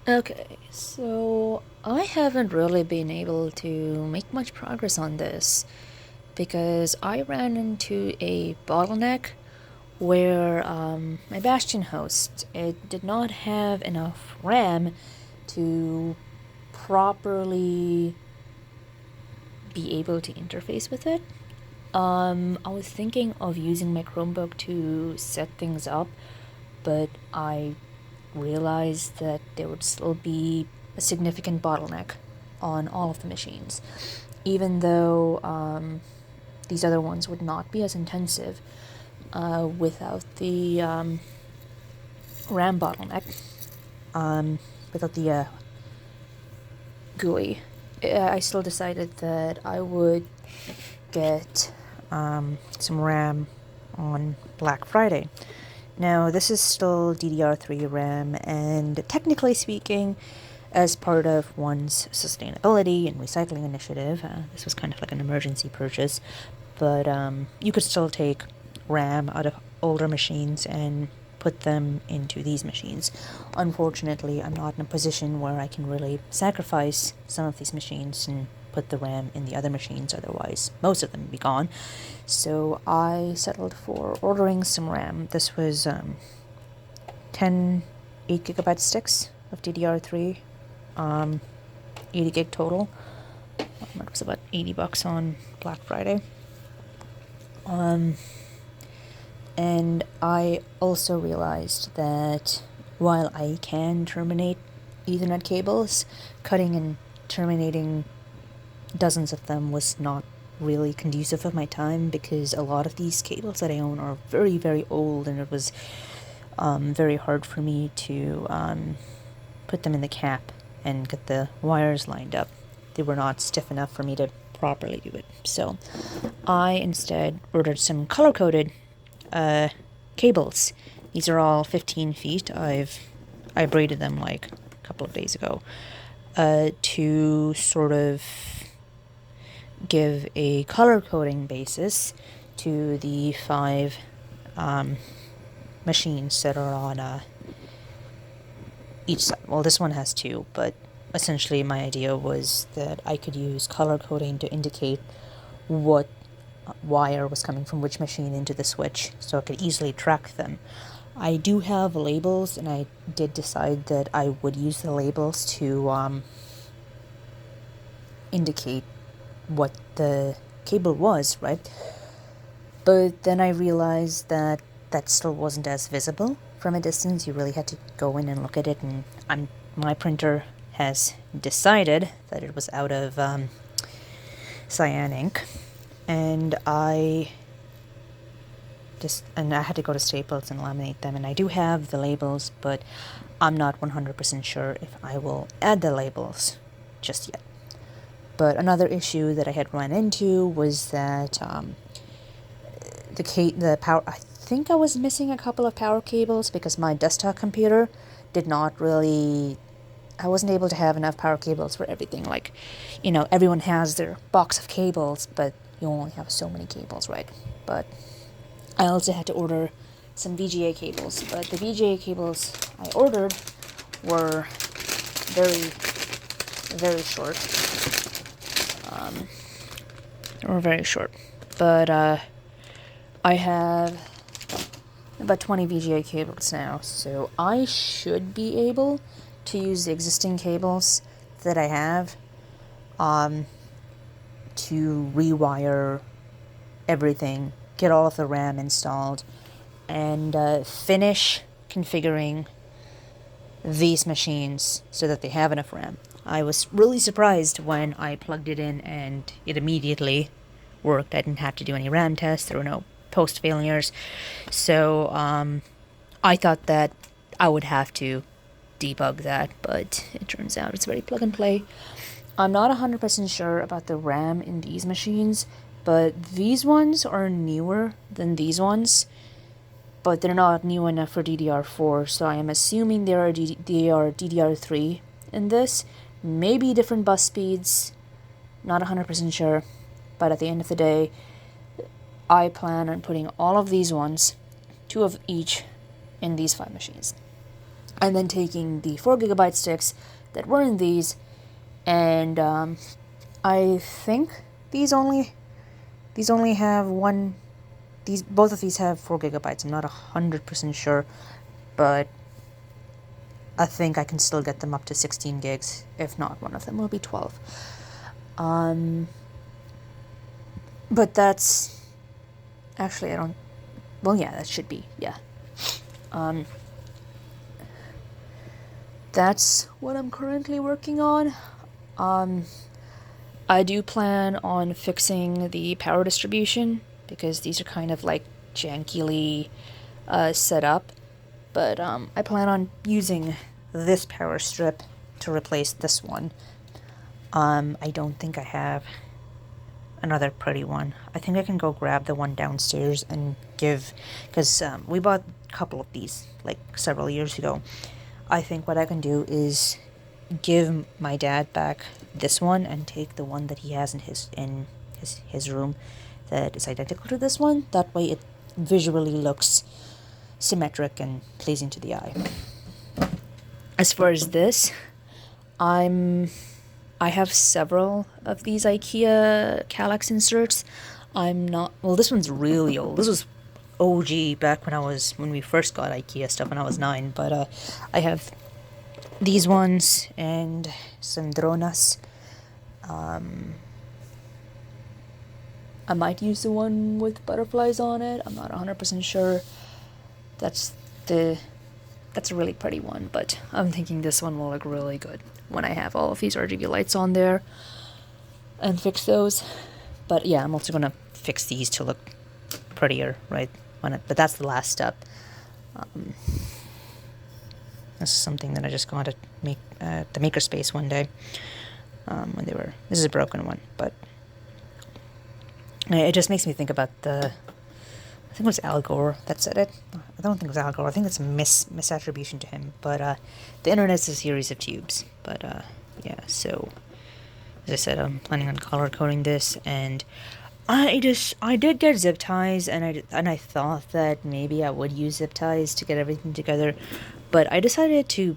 Okay, so I haven't really been able to make much progress on this because I ran into a bottleneck where my Bastion host, it did not have enough RAM to properly be able to interface with it. I was thinking of using my Chromebook to set things up, but I realized that there would still be a significant bottleneck on all of the machines, even though these other ones would not be as intensive without the RAM bottleneck, without the GUI. I still decided that I would get some RAM on Black Friday. Now, this is still DDR3 RAM, and technically speaking, as part of one's sustainability and recycling initiative, this was kind of like an emergency purchase, but you could still take RAM out of older machines and put them into these machines. Unfortunately, I'm not in a position where I can really sacrifice some of these machines and put the RAM in the other machines, otherwise most of them would be gone. So I settled for ordering some RAM. This was 10 8GB sticks of DDR3, 80 gig total. It was about $80 on Black Friday. And I also realized that while I can terminate Ethernet cables, cutting and terminating dozens of them was not really conducive of my time, because a lot of these cables that I own are very, very old, and it was very hard for me to put them in the cap and get the wires lined up. They were not stiff enough for me to properly do it. So I instead ordered some color-coded cables. These are all 15 feet. I braided them like a couple of days ago to sort of give a color coding basis to the 5 machines that are on each side. Well, this one has 2, but essentially my idea was that I could use color coding to indicate what wire was coming from which machine into the switch, so I could easily track them. I do have labels, and I did decide that I would use the labels to indicate what the cable was, right? But then I realized that that still wasn't as visible from a distance. You really had to go in and look at it, and my printer has decided that it was out of cyan ink, and I had to go to Staples and laminate them, and I do have the labels, but I'm not 100% sure if I will add the labels just yet. But another issue that I had run into was that the power. I think I was missing a couple of power cables because my desktop computer did not really. I wasn't able to have enough power cables for everything. Like, everyone has their box of cables, but you only have so many cables, right? But I also had to order some VGA cables. But the VGA cables I ordered were very, very short. But I have about 20 VGA cables now, so I should be able to use the existing cables that I have to rewire everything, get all of the RAM installed, and finish configuring these machines so that they have enough RAM. I was really surprised when I plugged it in and it immediately worked. I didn't have to do any RAM tests. There were no post failures. So I thought that I would have to debug that, but it turns out it's very plug and play. I'm not 100% sure about the RAM in these machines, but these ones are newer than these ones, but they're not new enough for DDR4, so I am assuming they are DDR3 in this. Maybe different bus speeds, not 100% sure, but at the end of the day, I plan on putting all of these ones, 2 of each, in these 5 machines. and then taking the 4 GB sticks that were in these, and I think these only have one. Both of these have 4 GB. I'm not 100% sure, but I think I can still get them up to 16 gigs. If not, one of them will be 12. But that's actually, I don't. Well, yeah, that should be, yeah. That's what I'm currently working on. I do plan on fixing the power distribution, because these are kind of like jankily set up. But I plan on using this power strip to replace this one. I don't think I have another pretty one. I think I can go grab the one downstairs and give, because we bought a couple of these like several years ago. I think what I can do is give my dad back this one and take the one that he has in his room that is identical to this one. That way it visually looks symmetric and pleasing to the eye. As far as this, I have several of these IKEA Kallax inserts. This one's really old. This was OG back when we first got IKEA stuff when I was 9, but I have these ones and some dronas. I might use the one with butterflies on it. I'm not 100% sure. That's a really pretty one, but I'm thinking this one will look really good when I have all of these RGB lights on there and fix those. But yeah, I'm also gonna fix these to look prettier, right? But that's the last step. This is something that I just got at the makerspace one day. This is a broken one, but it just makes me think about I think it was Al Gore that said it. I don't think it was Al Gore. I think it's a misattribution to him. But the internet's a series of tubes. But yeah, so as I said, I'm planning on color coding this, and I did get zip ties, and I thought that maybe I would use zip ties to get everything together, but I decided to